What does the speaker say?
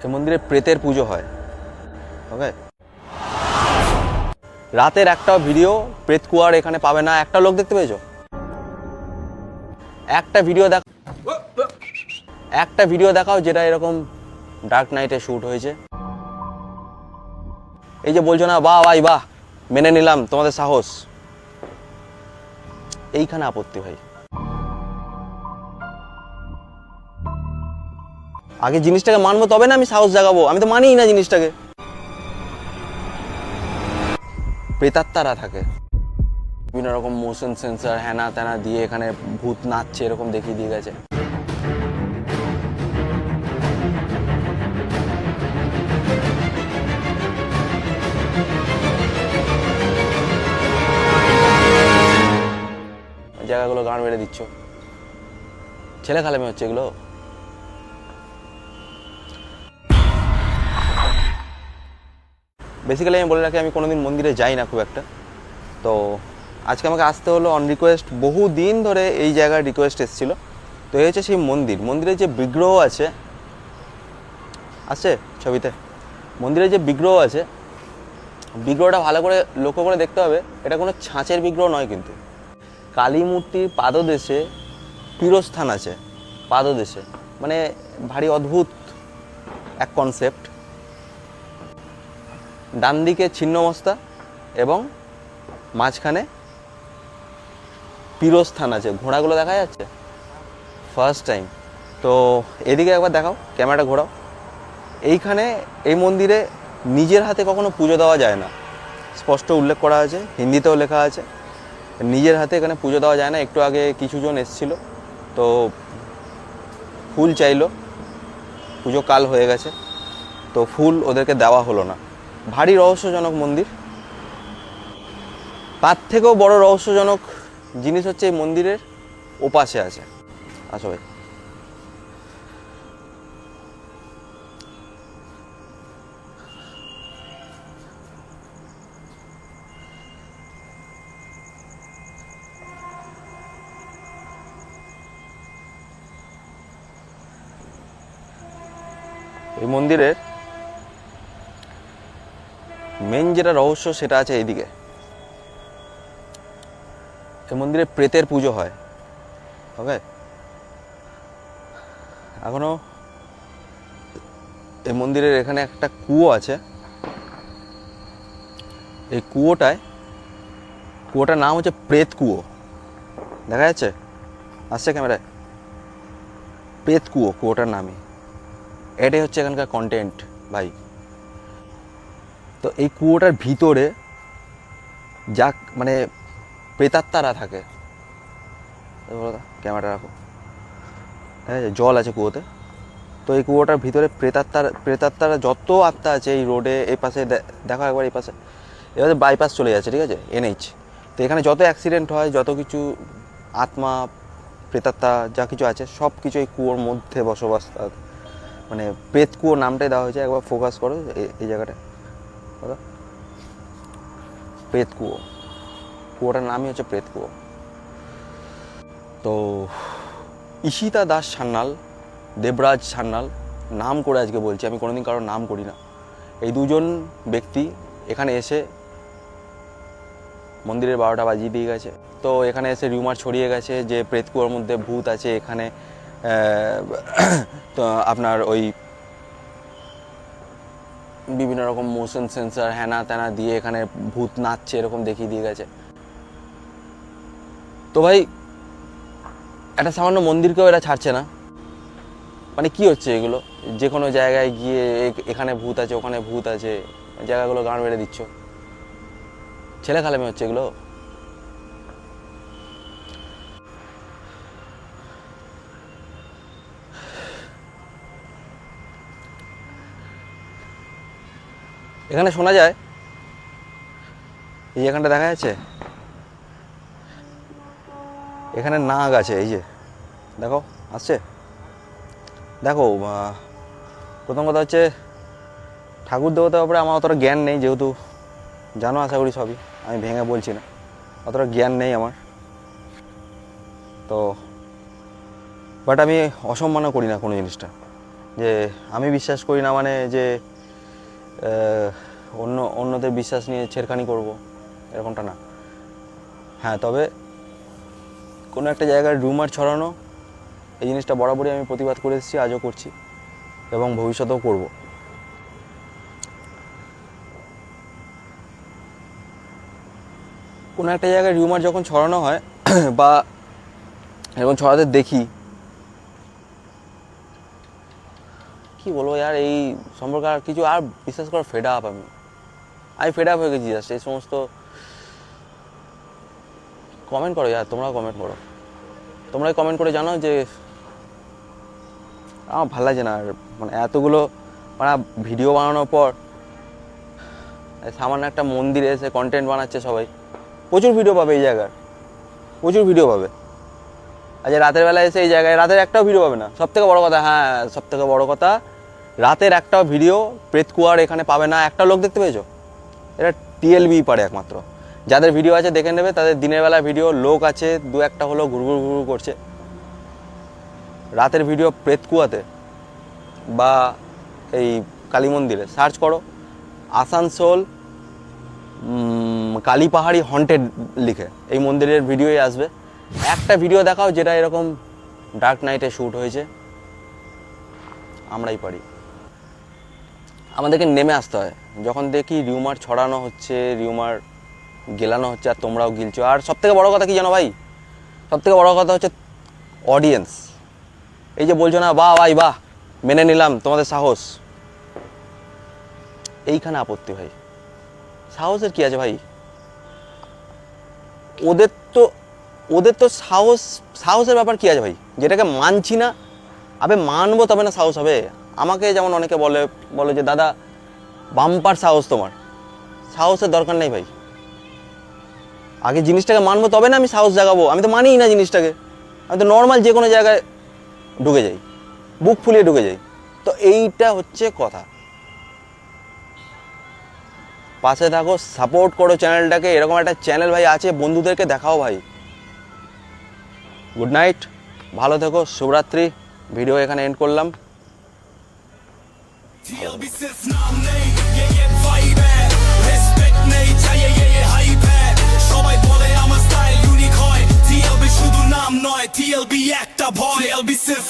এই মন্দিরে প্রেতের পুজো হয়। ওকে, রাতের একটাও ভিডিও প্রেত কুয়ার এখানে পাবে না। একটা লোক দেখতে পেয়েছো? একটা ভিডিও দেখাও যেটা এরকম ডার্ক নাইটে শ্যুট হয়েছে। এই যে বলছো না বাহ ভাই বাহ, মেনে নিলাম তোমাদের সাহস, এইখানে আপত্তি ভাই। আগে জিনিসটাকে মানবো তবে না আমি সাহস জাগাবো। আমি তো মানিই না জিনিসটাকে। প্রেতাত্মারা থাকে, বিভিন্ন রকম মোশন সেন্সার হ্যানা ত্যানা দিয়ে এখানে ভূত নাচছে এরকম দেখিয়ে দিয়ে গেছে। জায়গাগুলো গান মেরে দিচ্ছ, ছেলে খালামি হচ্ছে এগুলো। বেসিক্যালি আমি বলে রাখি আমি কোনোদিন মন্দিরে যাই না খুব একটা। তো আজকে আমাকে আসতে হলো অন রিকোয়েস্ট। বহু দিন ধরে এই জায়গায় রিকোয়েস্ট এসেছিলো। তো এই হচ্ছে সেই মন্দির। মন্দিরের যে বিগ্রহ আছে ছবিতে, মন্দিরের যে বিগ্রহ আছে, বিগ্রহটা ভালো করে লক্ষ্য করে দেখতে হবে। এটা কোনো ছাঁচের বিগ্রহ নয় কিন্তু। কালী মূর্তির পাদদেশে পীরস্থান আছে, পাদদেশে, মানে ভারী অদ্ভুত এক কনসেপ্ট। ডান দিকে ছিন্নমস্তা এবং মাঝখানে পীরস্থান আছে। ঘোড়াগুলো দেখা যাচ্ছে ফার্স্ট টাইম। তো এদিকে একবার দেখাও, ক্যামেরাটা ঘোরাও। এইখানে এই মন্দিরে নিজের হাতে কখনো পুজো দেওয়া যায় না, স্পষ্ট উল্লেখ করা আছে, হিন্দিতেও লেখা আছে নিজের হাতে এখানে পুজো দেওয়া যায় না। একটু আগে কিছুজন এসেছিল, তো ফুল চাইলো, পুজো কাল হয়ে গেছে, তো ফুল ওদেরকে দেওয়া হলো না। ভারী রহস্যজনক মন্দির। তার থেকেও বড় রহস্যজনক জিনিস হচ্ছে এই মন্দিরের ওপাশে আছে। আসো ভাই, এই মন্দিরের মেন যেটা রহস্য সেটা আছে এইদিকে। এই মন্দিরে প্রেতের পুজো হয়। ওকে, এখনো এই মন্দিরের এখানে একটা কুয়ো আছে। এই কুয়োটার নাম হচ্ছে প্রেত কুয়ো। দেখা যাচ্ছে, আসছে ক্যামেরায়, প্রেত কুয়ো, কুয়োটার নামই। এটাই হচ্ছে এখানকার কন্টেন্ট ভাই। তো এই কুয়োটার ভিতরে যা মানে প্রেতাত্মারা থাকে। ক্যামেরা রাখো, হ্যাঁ জল আছে কুয়োতে। তো এই কুয়োটার ভিতরে প্রেতাত্মারা যত আত্মা আছে এই রোডে এই পাশে দেখো একবার, এই পাশে এবার বাইপাস চলে যাচ্ছে, ঠিক আছে, এনএইচ। তো এখানে যত অ্যাক্সিডেন্ট হয়, যত কিছু আত্মা প্রেতাত্মা যা কিছু আছে সব কিছু এই কুয়োর মধ্যে বসবাস। মানে প্রেত কুয়ো নামটাই দেওয়া হয়েছে। একবার ফোকাস করো এই জায়গাটায়, দাদা, প্রেত কুয়ো, কুয়োটার নামই হচ্ছে প্রেত কুয়ো। তো ঈশিতা দাস সান্যাল, দেবরাজ সান্যাল, নাম করে আজকে বলছি, আমি কোনোদিন কারোর নাম করি না। এই দুজন ব্যক্তি এখানে এসে মন্দিরের 12টা বাজিয়ে দিয়ে গেছে। তো এখানে এসে রিউমার ছড়িয়ে গেছে যে প্রেত কুয়োর মধ্যে ভূত আছে। এখানে তো আপনার ওই বিভিন্ন রকম মোশন সেন্সার হ্যানা ত্যানা দিয়ে এখানে ভূত নাচছে এরকম দেখিয়ে দিয়ে গেছে। তো ভাই একটা সামান্য মন্দিরকেও এরা ছাড়ছে না। মানে কি হচ্ছে এগুলো? যে কোনো জায়গায় গিয়ে এখানে ভূত আছে, ওখানে ভূত আছে, জায়গাগুলো গান মেরে দিচ্ছ, ছেলে খালামি হচ্ছে এগুলো। এখানে শোনা যায়, এই এখানটা দেখা যাচ্ছে, এখানে নাগ আছে। এই যে দেখো আসছে, দেখো। প্রথম কথা হচ্ছে ঠাকুর দেবতার ব্যাপারে আমার অতটা জ্ঞান নেই, যেহেতু জানো আশা করি সবই, আমি ভেঙে বলছি না, অতটা জ্ঞান নেই আমার। তো বাট আমি অসম্মানও করি না কোনো জিনিসটা। যে আমি বিশ্বাস করি না মানে যে অন্যদের বিশ্বাস নিয়ে ছেড়খানি করব এরকমটা না। হ্যাঁ, তবে কোনো একটা জায়গায় রুমার ছড়ানো এই জিনিসটা বরাবরই আমি প্রতিবাদ করে এসেছি, আজও করছি এবং ভবিষ্যতেও করব। কোনো একটা জায়গায় রিউমার যখন ছড়ানো হয় বা এরকম ছড়াতে দেখি, কি বলবো ইয়ার, এই সম্পর্কে আর কিছু আর বিশ্বাস করা ফেড আপ। আমি ফেড আপ হয়ে গেছি জাস্ট এই সমস্ত। কমেন্ট করো ইয়ার, তোমরাও কমেন্ট করো, তোমরাই কমেন্ট করে জানাও যে আমার ভালো লাগছে না আর, মানে এতগুলো মানে ভিডিও বানানোর পর সামান্য একটা মন্দিরে এসে কন্টেন্ট বানাচ্ছে সবাই। প্রচুর ভিডিও পাবে এই জায়গার, প্রচুর ভিডিও পাবে। আচ্ছা, রাতের বেলা এসে এই জায়গায় রাতের একটাও ভিডিও পাবে না। সব থেকে বড়ো কথা, হ্যাঁ সব থেকে বড়ো কথা, রাতের একটাও ভিডিও প্রেতকুয়ার এখানে পাবে না। একটা লোক দেখতে পেয়েছো? এটা টিএলবি পারে একমাত্র। যাদের ভিডিও আছে দেখে নেবে, তাদের দিনের বেলা ভিডিও লোক আছে, দু একটা হলো ঘুরঘুর ঘুরঘুর করছে। রাতের ভিডিও প্রেতকুয়াতে বা এই কালী মন্দিরে সার্চ করো, আসানসোল কালী পাহাড়ি হন্টেড লিখে এই মন্দিরের ভিডিওই আসবে। একটা ভিডিও দেখাও যেটা এরকম ডার্ক নাইটে শ্যুট হয়েছে। আমরাই পারি, আমাদেরকে নেমে আসতে হয়। যখন দেখি রিউমার ছড়ানো হচ্ছে, রিউমার গেলানো হচ্ছে আর তোমরাও গিলছো। আর সবথেকে বড় কথা কি জানো ভাই, সবথেকে বড় কথা হচ্ছে অডিয়েন্স। এই যে বলছো না বাহ ভাই বাহ, মেনে নিলাম তোমাদের সাহস, এইখানে আপত্তি ভাই। সাহসের কি আছে ভাই? ওদের তো সাহসের ব্যাপার কি আছে ভাই? যেটাকে মানছি না, আবে মানবো তবে না সাহস হবে। আমাকে যেমন অনেকে বলে যে দাদা বাম্পার সাহস তোমার, সাহসের দরকার নেই ভাই। আগে জিনিসটাকে মানবো তবে না আমি সাহস জাগাবো। আমি তো মানিই না জিনিসটাকে, আমি তো নর্মাল যে কোনো জায়গায় ঢুকে যাই, বুক ফুলিয়ে ঢুকে যাই। তো এইটা হচ্ছে কথা। পাশে থাকো, সাপোর্ট করো চ্যানেলটাকে। এরকম একটা চ্যানেল ভাই আছে, বন্ধুদেরকে দেখাও ভাই। গুড নাইট, ভালো থেকো, শুভরাত্রি। ভিডিও এখানে এন্ড করলাম। সবাই বলে আমার স্টাইল ইউনিক হয়, টিএলবি শুধু নাম নয়, টিএলবি একটা ভয়, টিএলবি সির্ফ